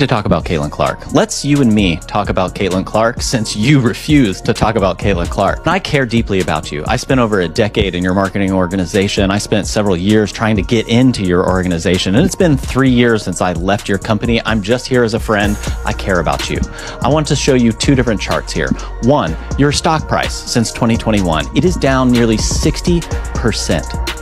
To talk about Caitlin Clark. Let's you and me talk about Caitlin Clark, since you refuse to talk about Caitlin Clark. And I care deeply about you. I spent over a decade in your marketing organization. I spent several years trying to get into your organization, and it's been 3 years since I left your company. I'm just here as a friend. I care about you. I want to show you two different charts here. One, your stock price since 2021. It is down nearly 60%.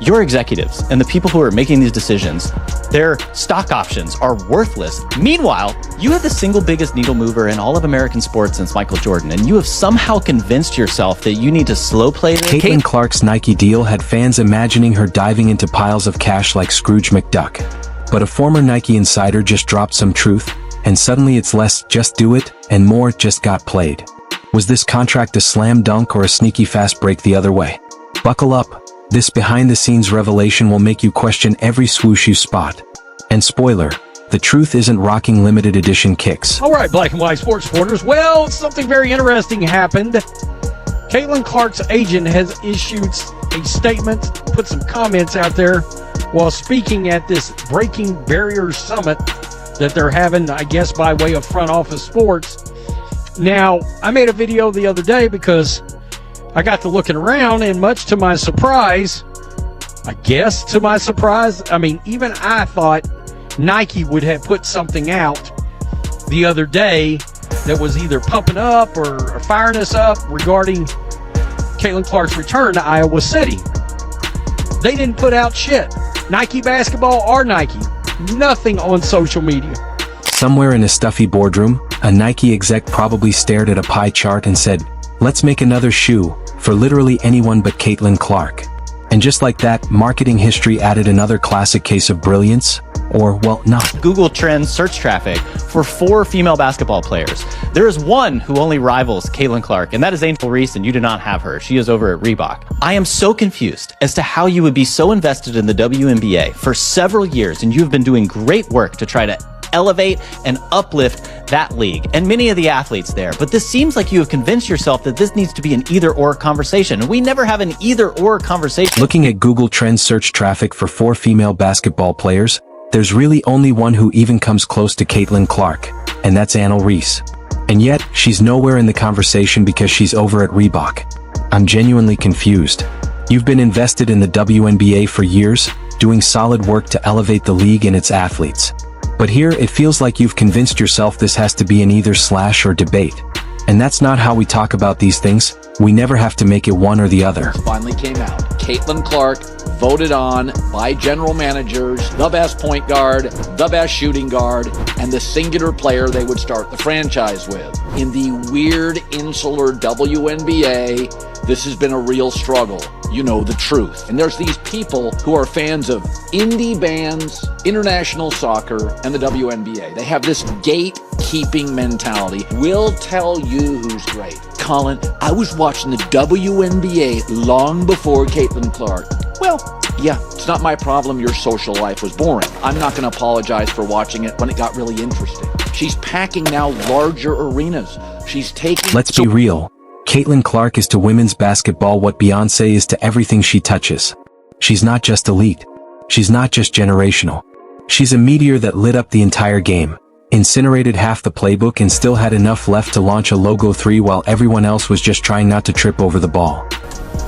Your executives and the people who are making these decisions, their stock options are worthless. Meanwhile, you have the single biggest needle mover in all of American sports since Michael Jordan, and you have somehow convinced yourself that you need to slow play this. Caitlin Clark's Nike deal had fans imagining her diving into piles of cash like Scrooge McDuck. But a former Nike insider just dropped some truth, and suddenly it's less just do it and more just got played. Was this contract a slam dunk or a sneaky fast break the other way? Buckle up. This behind-the-scenes revelation will make you question every swoosh you spot. And spoiler, the truth isn't rocking limited edition kicks. All right, black and white sports supporters. Well, something very interesting happened. Caitlin Clark's agent has issued a statement, put some comments out there while speaking at this Breaking Barriers Summit that they're having, I guess, by way of Front Office Sports. Now, I made a video the other day because I got to looking around, and much to my surprise, even I thought Nike would have put something out the other day that was either pumping up or firing us up regarding Caitlin Clark's return to Iowa City. They didn't put out shit. Nike basketball or Nike. Nothing on social media. Somewhere in a stuffy boardroom, a Nike exec probably stared at a pie chart and said, "Let's make another shoe for literally anyone but Caitlin Clark." And just like that, marketing history added another classic case of brilliance, or, well, not. Google Trends search traffic for 4 female basketball players. There is one who only rivals Caitlin Clark, and that is Angel Reese, and you do not have her. She is over at Reebok. I am so confused as to how you would be so invested in the WNBA for several years, and you have been doing great work to try to elevate and uplift that league and many of the athletes there. But this seems like you have convinced yourself that this needs to be an either-or conversation. We never have an either-or conversation. Looking at Google Trends search traffic for 4 female basketball players, there's really only one who even comes close to Caitlin Clark, and that's Angel Reese. And yet, she's nowhere in the conversation because she's over at Reebok. I'm genuinely confused. You've been invested in the WNBA for years, doing solid work to elevate the league and its athletes. But here, it feels like you've convinced yourself this has to be an either/or debate. And that's not how we talk about these things. We never have to make it one or the other. Finally came out. Caitlin Clark voted on by general managers, the best point guard, the best shooting guard, and the singular player they would start the franchise with. In the weird, insular WNBA, this has been a real struggle. You know the truth. And there's these people who are fans of indie bands, international soccer, and the WNBA. They have this gatekeeping mentality. We'll tell you who's great. Colin, I was watching the WNBA long before Caitlin Clark. Well, yeah, it's not my problem your social life was boring. I'm not going to apologize for watching it when it got really interesting. She's packing now larger arenas. She's taking... Let's be real. Caitlin Clark is to women's basketball what Beyoncé is to everything she touches. She's not just elite. She's not just generational. She's a meteor that lit up the entire game, incinerated half the playbook, and still had enough left to launch a logo 3 while everyone else was just trying not to trip over the ball.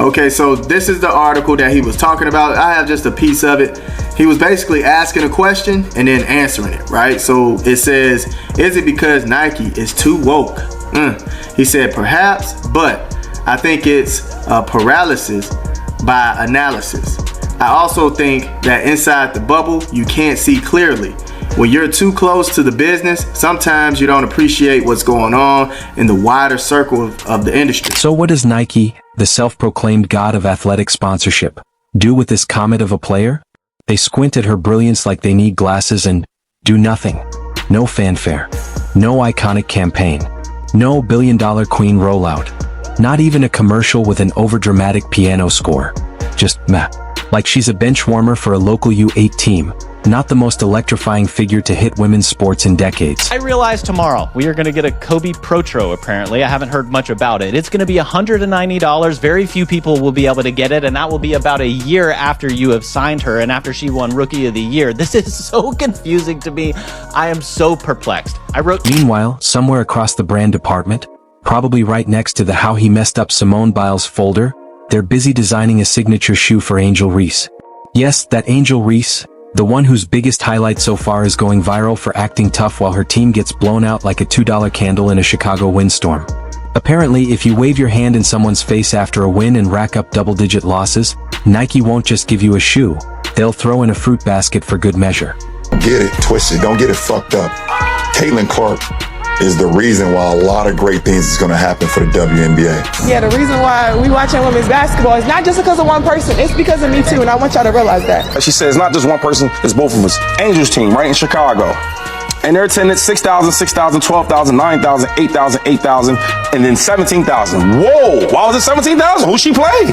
Okay, so this is the article that he was talking about. I have just a piece of it. He was basically asking a question and then answering it, right? So it says, is it because Nike is too woke? He said, perhaps, but I think it's paralysis by analysis. I also think that inside the bubble, you can't see clearly. When you're too close to the business, sometimes you don't appreciate what's going on in the wider circle of the industry. So what does Nike, the self-proclaimed god of athletic sponsorship, do with this comet of a player? They squint at her brilliance like they need glasses and do nothing. No fanfare. No iconic campaign. No billion-dollar queen rollout. Not even a commercial with an overdramatic piano score. Just meh. Like she's a bench warmer for a local U8 team, not the most electrifying figure to hit women's sports in decades. I realize tomorrow we are going to get a Kobe Protro, apparently. I haven't heard much about it. It's going to be $190. Very few people will be able to get it, and that will be about a year after you have signed her and after she won Rookie of the Year. This is so confusing to me. I am so perplexed. Meanwhile, somewhere across the brand department, probably right next to the How He Messed Up Simone Biles folder, they're busy designing a signature shoe for Angel Reese. Yes, that Angel Reese, the one whose biggest highlight so far is going viral for acting tough while her team gets blown out like a $2 candle in a Chicago windstorm. Apparently, if you wave your hand in someone's face after a win and rack up double-digit losses, Nike won't just give you a shoe, they'll throw in a fruit basket for good measure. Get it twisted, don't get it fucked up. Caitlin Clark is the reason why a lot of great things is going to happen for the WNBA. Yeah, the reason why we watching women's basketball is not just because of one person, it's because of me too, and I want y'all to realize that. She said it's not just one person, it's both of us. Angels team, right in Chicago. And their attendance, 6,000, 6,000, 12,000, 9,000, 8,000, 8,000, and then 17,000. Whoa, why was it 17,000? Who she played?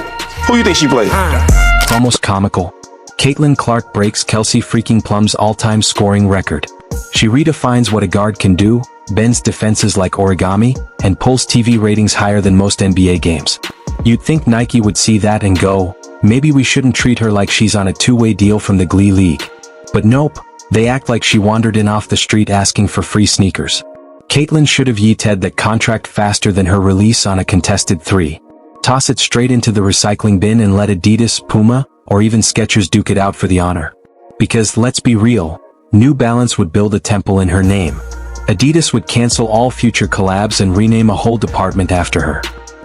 Who you think she played? Almost comical. Caitlin Clark breaks Kelsey freaking Plum's all-time scoring record. She redefines what a guard can do, bends defenses like origami, and pulls TV ratings higher than most NBA games. You'd think Nike would see that and go, maybe we shouldn't treat her like she's on a two-way deal from the Glee League. But nope, they act like she wandered in off the street asking for free sneakers. Caitlin should have yeeted that contract faster than her release on a contested 3. Toss it straight into the recycling bin and let Adidas, Puma, or even Skechers duke it out for the honor. Because let's be real, New Balance would build a temple in her name. Adidas would cancel all future collabs and rename a whole department after her.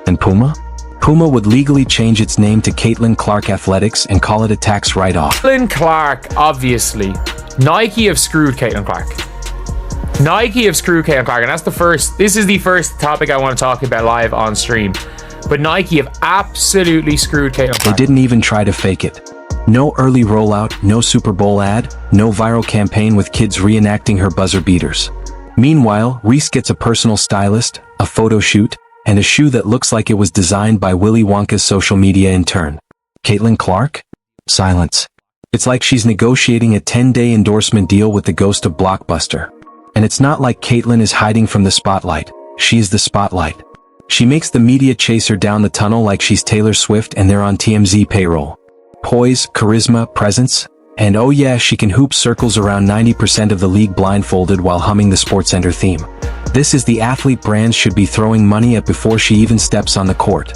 And Puma? Puma would legally change its name to Caitlin Clark Athletics and call it a tax write-off. Caitlin Clark, obviously. Nike have screwed Caitlin Clark. Nike have screwed Caitlin Clark, and this is the first topic I want to talk about live on stream. But Nike have absolutely screwed Caitlin Clark. They didn't even try to fake it. No early rollout, no Super Bowl ad, no viral campaign with kids reenacting her buzzer beaters. Meanwhile, Reese gets a personal stylist, a photo shoot, and a shoe that looks like it was designed by Willy Wonka's social media intern. Caitlin Clark? Silence. It's like she's negotiating a 10-day endorsement deal with the ghost of Blockbuster. And it's not like Caitlin is hiding from the spotlight. She's the spotlight. She makes the media chase her down the tunnel like she's Taylor Swift and they're on TMZ payroll. Poise, charisma, presence, and oh yeah, she can hoop circles around 90% of the league blindfolded while humming the SportsCenter theme. This is the athlete brands should be throwing money at before she even steps on the court.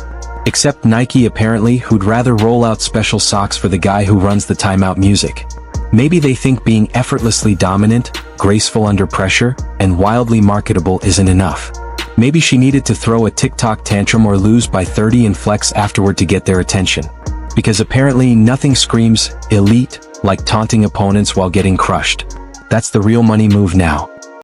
Except Nike apparently, who'd rather roll out special socks for the guy who runs the timeout music. Maybe they think being effortlessly dominant, graceful under pressure, and wildly marketable isn't enough. Maybe she needed to throw a TikTok tantrum or lose by 30 and flex afterward to get their attention. Because apparently nothing screams elite like taunting opponents while getting crushed. That's the real money move now.